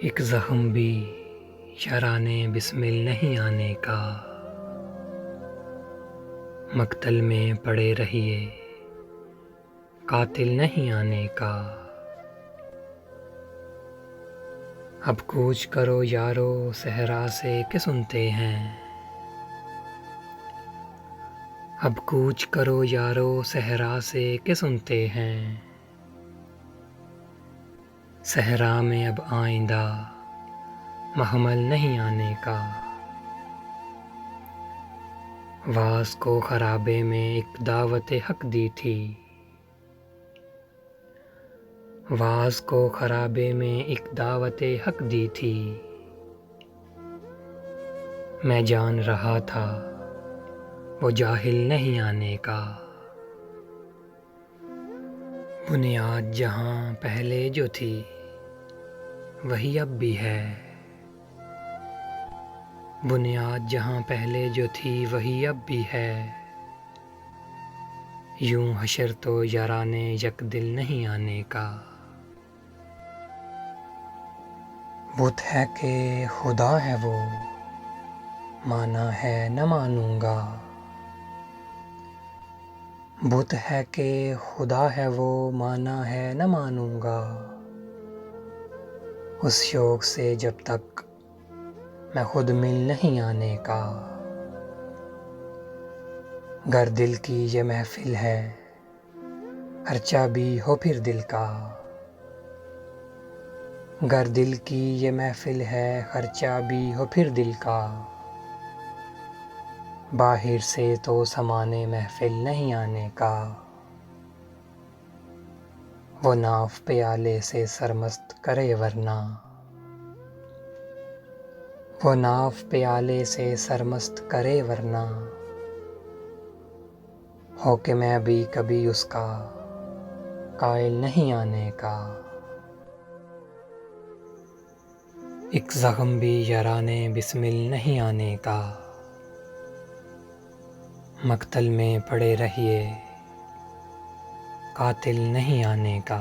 एक ज़ख्म भी याराने बिस्मिल नहीं आने का, मक़तल में पड़े रहिए कातिल नहीं आने का। अब कूच करो यारो सहरा से के सुनते हैं, अब कूच करो यारो सहरा से के सुनते हैं। सहरा में अब आइंदा महमल नहीं आने का। वास को खराबे में एक दावत हक दी थी, वास को खराबे में एक दावत हक दी थी। मैं जान रहा था वो जाहिल नहीं आने का। बुनियाद जहाँ पहले जो थी वही अब भी है, बुनियाद जहाँ पहले जो थी वही अब भी है। यूं हशर तो याराने यक दिल नहीं आने का। बुत है कि खुदा है वो माना है न मानूंगा, बुत है कि खुदा है वो माना है न मानूंगा। उस शौक से जब तक मैं खुद मिल नहीं आने का। गर दिल की ये महफिल है खर्चा भी हो फिर दिल का, गर दिल की ये महफिल है खर्चा भी हो फिर दिल का। बाहिर से तो समाने महफिल नहीं आने का। वो नाफ प्याले से सरमस्त करे वरना, वो नाफ प्याले से सरमस्त करे वरना। हो के मैं भी कभी उसका कायल नहीं आने का। एक ज़ख्म भी याराने बिस्मिल नहीं आने का, मक़तल में पड़े रहिए कातिल नहीं आने का।